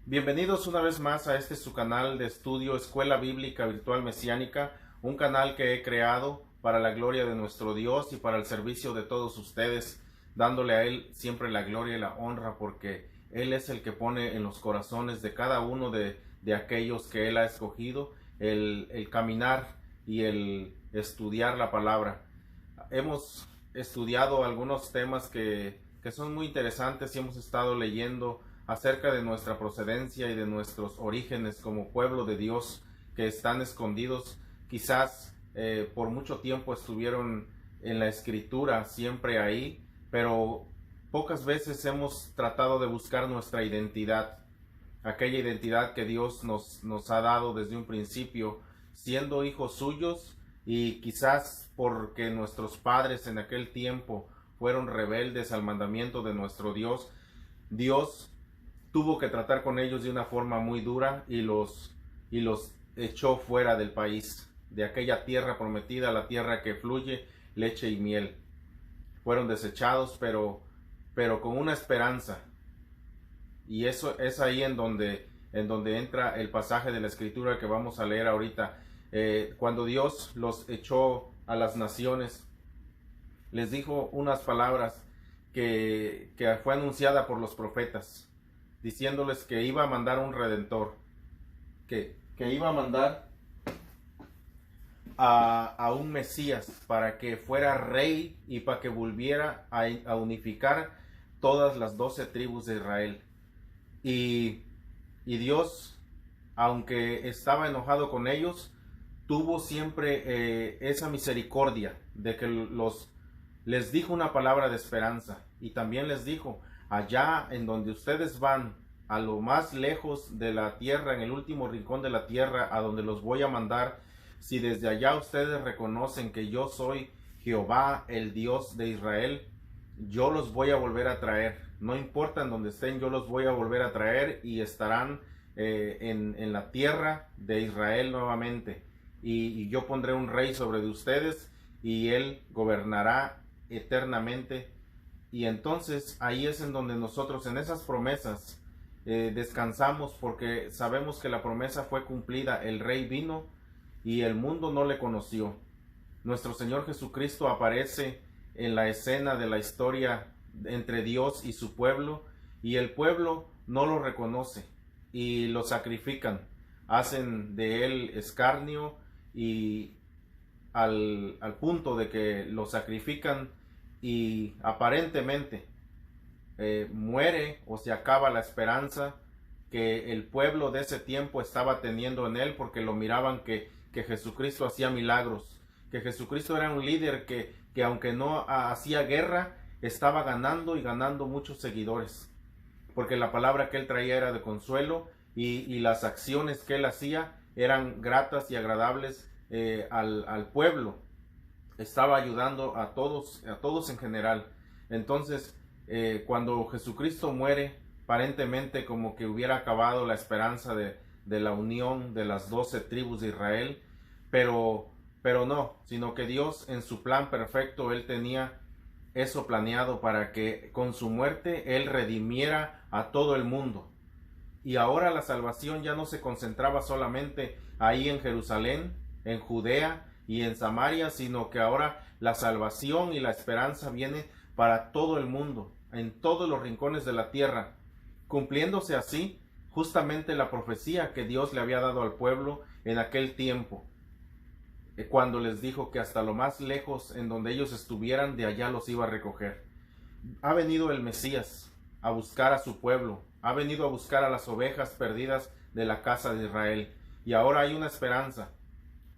Bienvenidos una vez más a su canal de estudio Escuela Bíblica Virtual Mesiánica, un canal que he creado para la gloria de nuestro Dios y para el servicio de todos ustedes, dándole a Él siempre la gloria y la honra, porque Él es el que pone en los corazones de cada uno de aquellos que Él ha escogido el caminar y el estudiar la palabra. Hemos estudiado algunos temas que son muy interesantes y hemos estado leyendo acerca de nuestra procedencia y de nuestros orígenes como pueblo de Dios, que están escondidos. Quizás por mucho tiempo estuvieron en la escritura, siempre ahí, pero pocas veces hemos tratado de buscar nuestra identidad, aquella identidad que Dios nos ha dado desde un principio, siendo hijos suyos, y quizás porque nuestros padres en aquel tiempo fueron rebeldes al mandamiento de nuestro Dios, Dios tuvo que tratar con ellos de una forma muy dura y los echó fuera del país, de aquella tierra prometida, la tierra que fluye leche y miel. Fueron desechados, pero con una esperanza. Y eso es ahí en donde entra el pasaje de la escritura que vamos a leer ahorita. Cuando Dios los echó a las naciones, les dijo unas palabras que fue anunciada por los profetas, diciéndoles que iba a mandar un redentor, que iba a mandar a un Mesías para que fuera rey y para que volviera a unificar todas las 12 tribus de Israel. Y Dios, aunque estaba enojado con ellos, tuvo siempre esa misericordia de que les dijo una palabra de esperanza, y también les dijo: allá en donde ustedes van, a lo más lejos de la tierra, en el último rincón de la tierra, a donde los voy a mandar, si desde allá ustedes reconocen que yo soy Jehová, el Dios de Israel, yo los voy a volver a traer. No importa en donde estén, yo los voy a volver a traer y estarán en la tierra de Israel nuevamente. Y yo pondré un rey sobre de ustedes y él gobernará eternamente. Y entonces ahí es en donde nosotros, en esas promesas, descansamos, porque sabemos que la promesa fue cumplida. El rey vino y el mundo no le conoció. Nuestro Señor Jesucristo aparece en la escena de la historia entre Dios y su pueblo, y el pueblo no lo reconoce y lo sacrifican, hacen de él escarnio, y al punto de que lo sacrifican y aparentemente muere o se acaba la esperanza que el pueblo de ese tiempo estaba teniendo en él, porque lo miraban que Jesucristo hacía milagros, que Jesucristo era un líder que aunque no hacía guerra, estaba ganando y ganando muchos seguidores, porque la palabra que él traía era de consuelo, y las acciones que él hacía eran gratas y agradables al pueblo. Estaba ayudando a todos en general. Entonces, cuando Jesucristo muere, aparentemente como que hubiera acabado la esperanza de la unión de las 12 tribus de Israel, pero no, sino que Dios, en su plan perfecto, él tenía eso planeado para que con su muerte él redimiera a todo el mundo. Y ahora la salvación ya no se concentraba solamente ahí en Jerusalén, en Judea y en Samaria, sino que ahora la salvación y la esperanza viene para todo el mundo, en todos los rincones de la tierra, cumpliéndose así justamente la profecía que Dios le había dado al pueblo en aquel tiempo, cuando les dijo que hasta lo más lejos en donde ellos estuvieran, de allá los iba a recoger. Ha venido el Mesías a buscar a su pueblo, ha venido a buscar a las ovejas perdidas de la casa de Israel, y ahora hay una esperanza.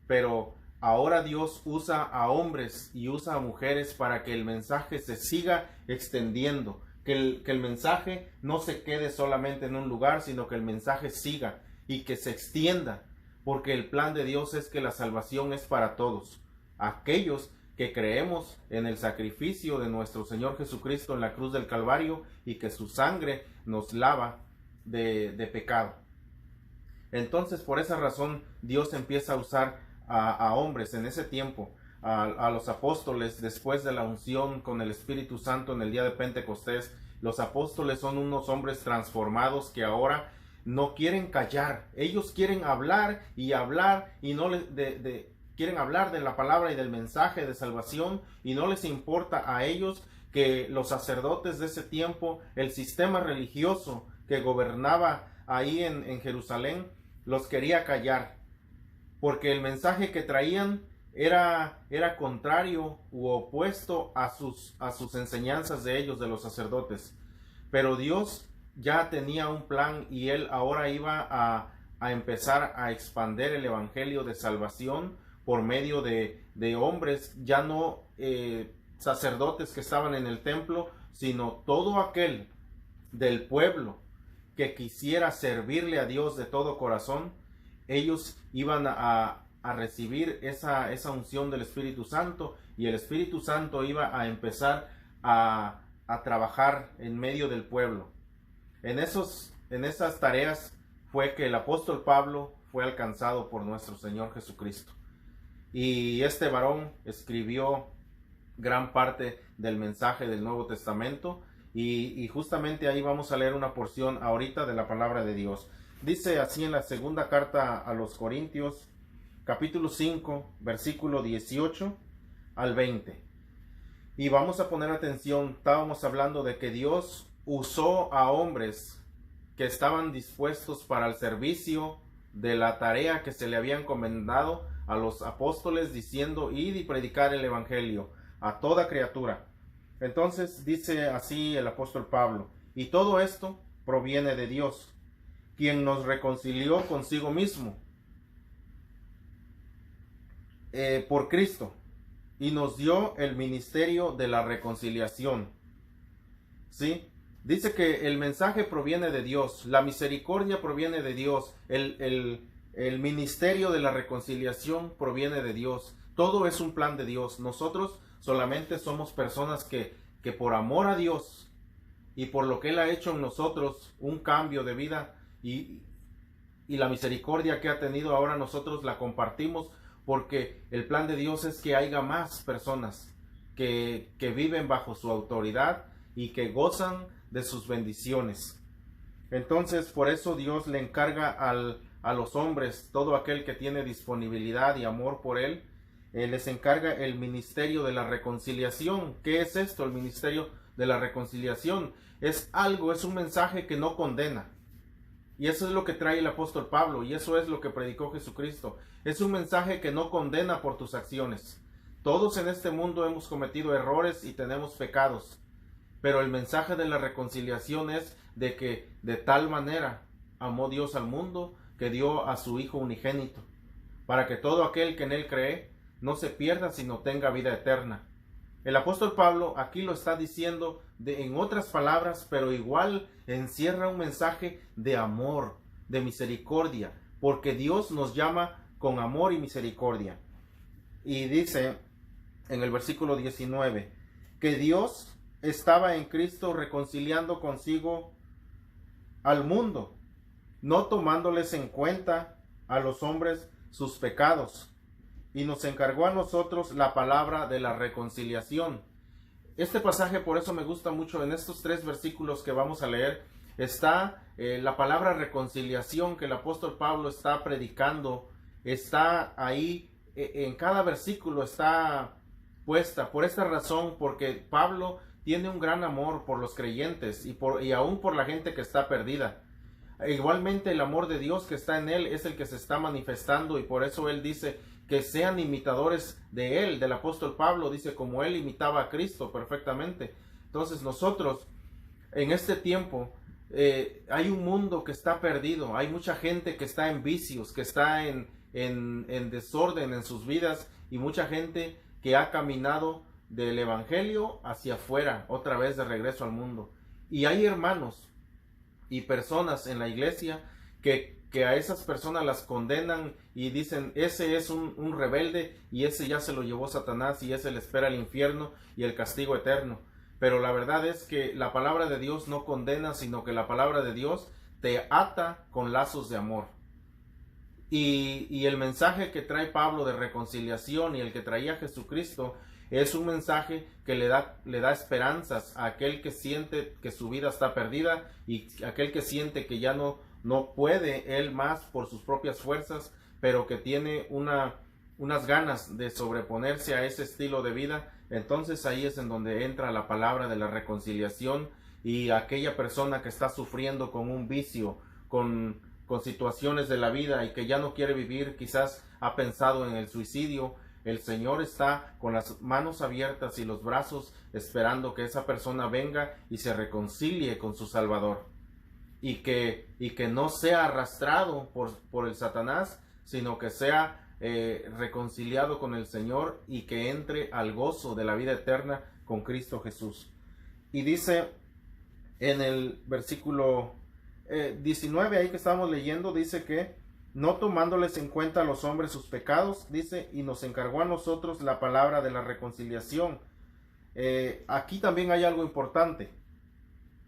Pero ahora Dios usa a hombres y usa a mujeres para que el mensaje se siga extendiendo, que el mensaje no se quede solamente en un lugar, sino que el mensaje siga y que se extienda, porque el plan de Dios es que la salvación es para todos, aquellos que creemos en el sacrificio de nuestro Señor Jesucristo en la cruz del Calvario, y que su sangre nos lava de pecado. Entonces, por esa razón, Dios empieza a usar a hombres en ese tiempo, a los apóstoles. Después de la unción con el Espíritu Santo en el día de Pentecostés, los apóstoles son unos hombres transformados que ahora no quieren callar. Ellos quieren hablar y hablar y no les quieren hablar de la palabra y del mensaje de salvación, y no les importa a ellos que los sacerdotes de ese tiempo, el sistema religioso que gobernaba ahí en Jerusalén, los quería callar, porque el mensaje que traían era contrario u opuesto a sus enseñanzas de ellos, de los sacerdotes. Pero Dios ya tenía un plan, y él ahora iba a empezar a expandir el evangelio de salvación por medio de hombres, ya no sacerdotes que estaban en el templo, sino todo aquel del pueblo que quisiera servirle a Dios de todo corazón. Ellos iban a recibir esa unción del Espíritu Santo, y el Espíritu Santo iba a empezar a trabajar en medio del pueblo. En esas tareas fue que el apóstol Pablo fue alcanzado por nuestro Señor Jesucristo. Y este varón escribió gran parte del mensaje del Nuevo Testamento, y justamente ahí vamos a leer una porción ahorita de la palabra de Dios. Dice así en la segunda carta a los Corintios, capítulo 5, versículo 18 al 20. Y vamos a poner atención. Estábamos hablando de que Dios usó a hombres que estaban dispuestos para el servicio de la tarea que se le había encomendado a los apóstoles, diciendo: id y predicar el evangelio a toda criatura. Entonces dice así el apóstol Pablo: y todo esto proviene de Dios, quien nos reconcilió consigo mismo por Cristo, y nos dio el ministerio de la reconciliación. ¿Sí? Dice que el mensaje proviene de Dios, la misericordia proviene de Dios, el ministerio de la reconciliación proviene de Dios. Todo es un plan de Dios. Nosotros solamente somos personas que por amor a Dios y por lo que Él ha hecho en nosotros, un cambio de vida, y la misericordia que ha tenido, ahora nosotros la compartimos, porque el plan de Dios es que haya más personas que viven bajo su autoridad y que gozan de sus bendiciones. Entonces, por eso Dios le encarga a los hombres, todo aquel que tiene disponibilidad y amor por Él, les encarga el ministerio de la reconciliación. ¿Qué es esto? El ministerio de la reconciliación es un mensaje que no condena. Y eso es lo que trae el apóstol Pablo, y eso es lo que predicó Jesucristo. Es un mensaje que no condena por tus acciones. Todos en este mundo hemos cometido errores y tenemos pecados, pero el mensaje de la reconciliación es de que de tal manera amó Dios al mundo que dio a su Hijo unigénito, para que todo aquel que en Él cree no se pierda, sino tenga vida eterna. El apóstol Pablo aquí lo está diciendo en otras palabras, pero igual encierra un mensaje de amor, de misericordia, porque Dios nos llama con amor y misericordia. Y dice en el versículo 19 que Dios estaba en Cristo reconciliando consigo al mundo, no tomándoles en cuenta a los hombres sus pecados, y nos encargó a nosotros la palabra de la reconciliación. Este pasaje, por eso me gusta mucho. En estos 3 versículos que vamos a leer está la palabra reconciliación que el apóstol Pablo está predicando. Está ahí, en cada versículo está puesta. Por esta razón, porque Pablo tiene un gran amor por los creyentes y aún por la gente que está perdida. Igualmente el amor de Dios que está en él es el que se está manifestando, y por eso él dice que sean imitadores de él, del apóstol Pablo. Dice, como él imitaba a Cristo perfectamente. Entonces nosotros en este tiempo hay un mundo que está perdido, hay mucha gente que está en vicios, que está en desorden en sus vidas, y mucha gente que ha caminado del evangelio hacia afuera, otra vez de regreso al mundo. Y hay hermanos y personas en la iglesia que a esas personas las condenan y dicen: ese es un rebelde, y ese ya se lo llevó Satanás, y ese le espera el infierno y el castigo eterno. Pero la verdad es que la palabra de Dios no condena, sino que la palabra de Dios te ata con lazos de amor. Y el mensaje que trae Pablo de reconciliación, y el que traía Jesucristo, es un mensaje que le da esperanzas a aquel que siente que su vida está perdida, y aquel que siente que ya no no puede él más por sus propias fuerzas, pero que tiene unas ganas de sobreponerse a ese estilo de vida, entonces ahí es en donde entra la palabra de la reconciliación, y aquella persona que está sufriendo con un vicio, con situaciones de la vida y que ya no quiere vivir, quizás ha pensado en el suicidio, el Señor está con las manos abiertas y los brazos esperando que esa persona venga y se reconcilie con su Salvador, y que no sea arrastrado por el Satanás, sino que sea reconciliado con el Señor y que entre al gozo de la vida eterna con Cristo Jesús. Y dice en el versículo 19, ahí que estamos leyendo, dice que no tomándoles en cuenta a los hombres sus pecados, dice, y nos encargó a nosotros la palabra de la reconciliación. Aquí también hay algo importante,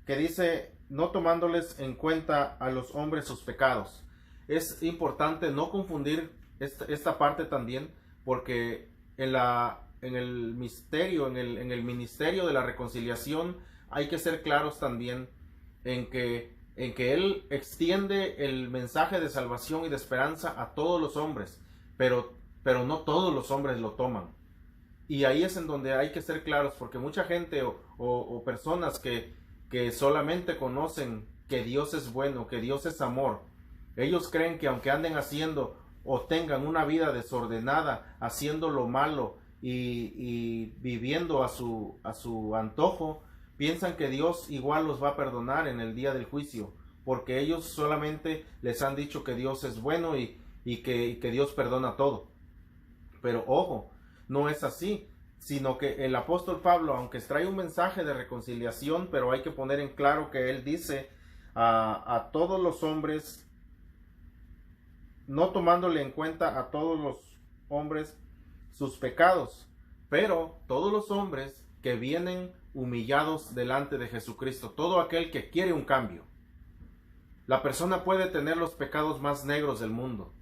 que dice, no tomándoles en cuenta a los hombres sus pecados. Es importante no confundir esta parte también, porque en el ministerio de la reconciliación hay que ser claros también en que Él extiende el mensaje de salvación y de esperanza a todos los hombres, pero no todos los hombres lo toman. Y ahí es en donde hay que ser claros, porque mucha gente o personas que solamente conocen que Dios es bueno, que Dios es amor, ellos creen que aunque anden haciendo o tengan una vida desordenada, haciendo lo malo y viviendo a su antojo, piensan que Dios igual los va a perdonar en el día del juicio, porque ellos solamente les han dicho que Dios es bueno y que Dios perdona todo. Pero ojo, no es así, sino que el apóstol Pablo, aunque trae un mensaje de reconciliación, pero hay que poner en claro que él dice a todos los hombres, no tomándole en cuenta a todos los hombres sus pecados, pero todos los hombres que vienen humillados delante de Jesucristo, todo aquel que quiere un cambio. La persona puede tener los pecados más negros del mundo,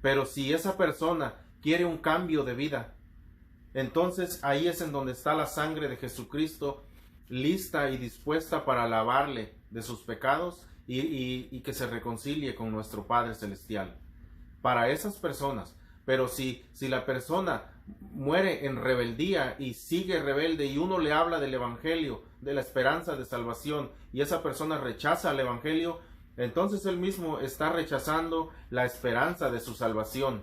pero si esa persona quiere un cambio de vida, entonces ahí es en donde está la sangre de Jesucristo lista y dispuesta para lavarle de sus pecados y que se reconcilie con nuestro Padre Celestial. Para esas personas. Pero si la persona muere en rebeldía y sigue rebelde, y uno le habla del evangelio, de la esperanza de salvación, y esa persona rechaza el evangelio, entonces él mismo está rechazando la esperanza de su salvación.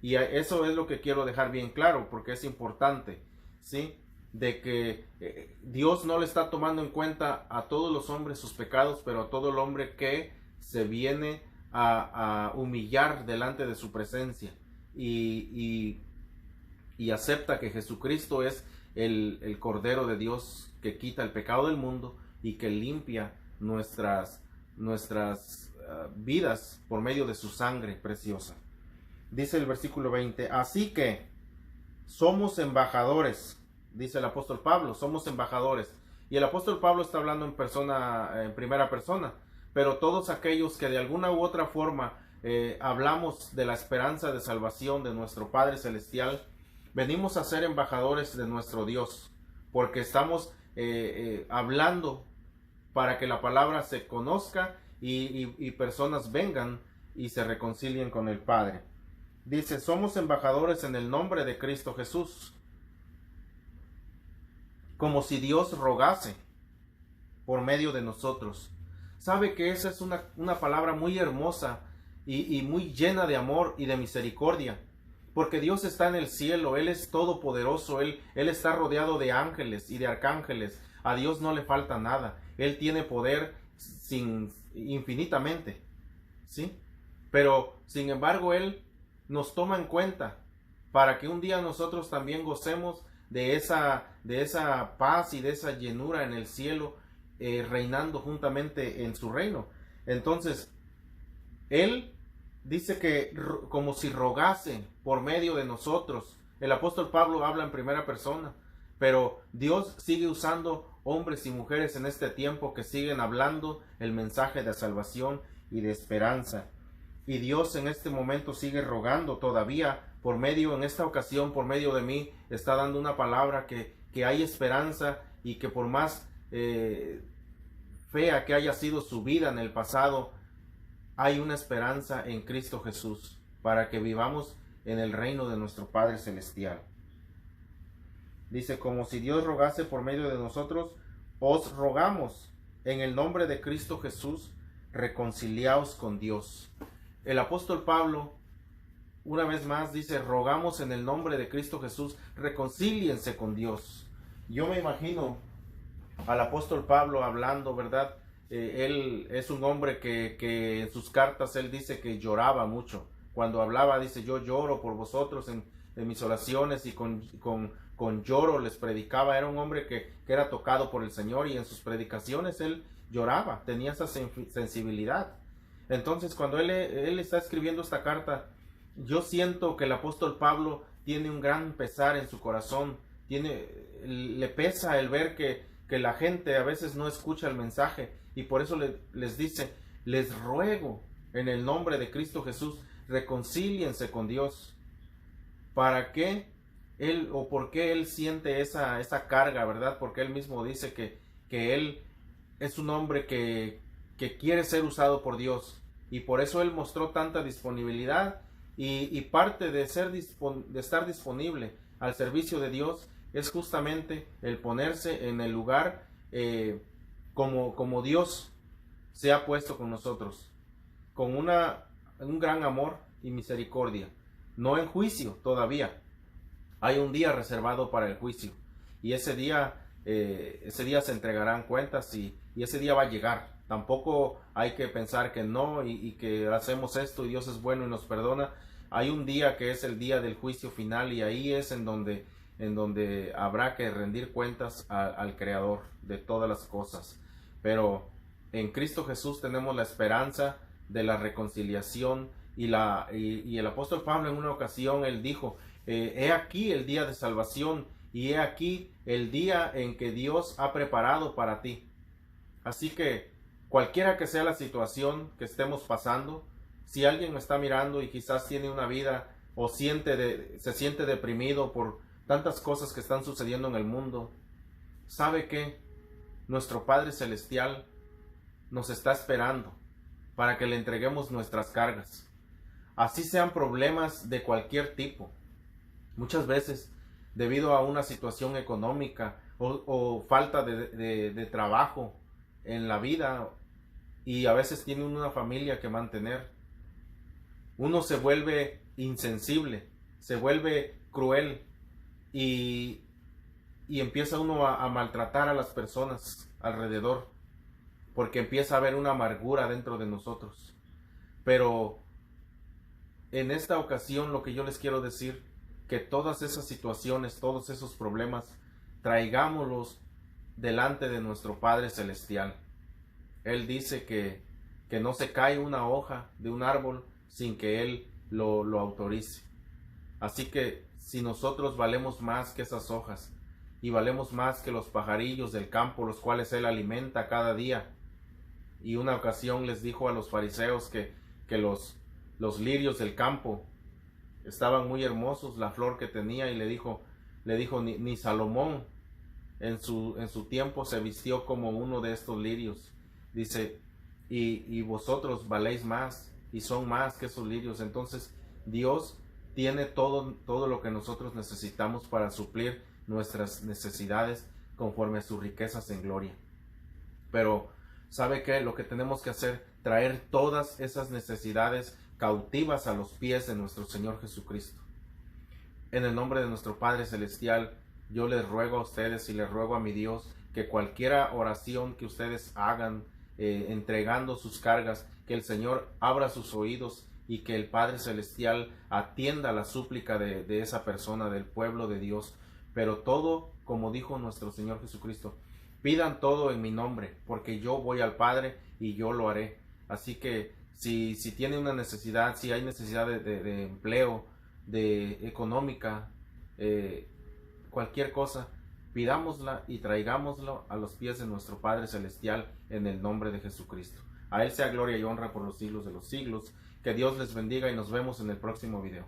Y eso es lo que quiero dejar bien claro, porque es importante, ¿sí? De que Dios no le está tomando en cuenta a todos los hombres sus pecados, pero a todo el hombre que se viene a humillar delante de su presencia y acepta que Jesucristo es el Cordero de Dios que quita el pecado del mundo y que limpia nuestras vidas por medio de su sangre preciosa. Dice el versículo 20, así que somos embajadores, dice el apóstol Pablo, somos embajadores. Y el apóstol Pablo está hablando en primera persona, pero todos aquellos que de alguna u otra forma hablamos de la esperanza de salvación de nuestro Padre Celestial, venimos a ser embajadores de nuestro Dios, porque estamos hablando para que la palabra se conozca y personas vengan y se reconcilien con el Padre. Dice, somos embajadores en el nombre de Cristo Jesús, como si Dios rogase por medio de nosotros. Sabe que esa es una palabra muy hermosa y muy llena de amor y de misericordia, porque Dios está en el cielo, Él es todopoderoso, Él está rodeado de ángeles y de arcángeles. A Dios no le falta nada, Él tiene poder infinitamente, ¿sí? Pero sin embargo Él nos toma en cuenta para que un día nosotros también gocemos de esa paz y de esa llenura en el cielo, reinando juntamente en su reino. Entonces Él dice que como si rogase por medio de nosotros. El apóstol Pablo habla en primera persona, pero Dios sigue usando hombres y mujeres en este tiempo que siguen hablando el mensaje de salvación y de esperanza. Y Dios en este momento sigue rogando todavía en esta ocasión, por medio de mí, está dando una palabra que hay esperanza, y que por más fea que haya sido su vida en el pasado, hay una esperanza en Cristo Jesús para que vivamos en el reino de nuestro Padre Celestial. Dice, como si Dios rogase por medio de nosotros, os rogamos en el nombre de Cristo Jesús, reconciliaos con Dios. El apóstol Pablo, una vez más, dice, rogamos en el nombre de Cristo Jesús, reconcíliense con Dios. Yo me imagino al apóstol Pablo hablando, ¿verdad? Él es un hombre que en sus cartas él dice que lloraba mucho. Cuando hablaba dice, yo lloro por vosotros en mis oraciones, y con lloro les predicaba. Era un hombre que era tocado por el Señor, y en sus predicaciones él lloraba, tenía esa sensibilidad. Entonces cuando él está escribiendo esta carta, yo siento que el apóstol Pablo tiene un gran pesar en su corazón, le pesa el ver que la gente a veces no escucha el mensaje, y por eso les dice, les ruego en el nombre de Cristo Jesús, reconcíliense con Dios. ¿Para qué él, o por qué él siente esa carga, verdad? Porque él mismo dice que él es un hombre que quiere ser usado por Dios, y por eso él mostró tanta disponibilidad, y parte de estar disponible al servicio de Dios es justamente el ponerse en el lugar como Dios se ha puesto con nosotros, con un gran amor y misericordia, no en juicio todavía. Hay un día reservado para el juicio, y ese día se entregarán cuentas, y ese día va a llegar. Tampoco hay que pensar que no, y que hacemos esto y Dios es bueno y nos perdona. Hay un día que es el día del juicio final, y ahí es en donde habrá que rendir cuentas al Creador de todas las cosas. Pero en Cristo Jesús tenemos la esperanza de la reconciliación, y el apóstol Pablo en una ocasión él dijo, he aquí el día de salvación, y he aquí el día en que Dios ha preparado para ti. Así que cualquiera que sea la situación que estemos pasando, si alguien me está mirando y quizás tiene una vida o se siente deprimido por tantas cosas que están sucediendo en el mundo, sabe que nuestro Padre Celestial nos está esperando para que le entreguemos nuestras cargas, así sean problemas de cualquier tipo. Muchas veces, debido a una situación económica o falta de trabajo en la vida, y a veces tiene una familia que mantener, uno se vuelve insensible, se vuelve cruel, y empieza uno a maltratar a las personas alrededor, porque empieza a haber una amargura dentro de nosotros. Pero en esta ocasión lo que yo les quiero decir, que todas esas situaciones, todos esos problemas, traigámoslos delante de nuestro Padre Celestial. Él dice que no se cae una hoja de un árbol sin que Él lo autorice. Así que si nosotros valemos más que esas hojas, y valemos más que los pajarillos del campo, los cuales Él alimenta cada día. Y una ocasión les dijo a los fariseos que los lirios del campo estaban muy hermosos, la flor que tenía, y le dijo ni Salomón en su tiempo se vistió como uno de estos lirios. Dice, y vosotros valéis más, y son más que esos lirios. Entonces Dios tiene todo lo que nosotros necesitamos para suplir nuestras necesidades conforme a sus riquezas en gloria. Pero ¿sabe qué? Lo que tenemos que hacer, traer todas esas necesidades cautivas a los pies de nuestro Señor Jesucristo. En el nombre de nuestro Padre Celestial, yo les ruego a ustedes y les ruego a mi Dios que cualquier oración que ustedes hagan, entregando sus cargas, que el Señor abra sus oídos, y que el Padre Celestial atienda la súplica de esa persona, del pueblo de Dios. Pero todo, como dijo nuestro Señor Jesucristo, pidan todo en mi nombre, porque yo voy al Padre y yo lo haré. Así que si tiene una necesidad, si hay necesidad de empleo, de económica, cualquier cosa, pidámosla y traigámoslo a los pies de nuestro Padre Celestial en el nombre de Jesucristo. A Él sea gloria y honra por los siglos de los siglos. Que Dios les bendiga, y nos vemos en el próximo video.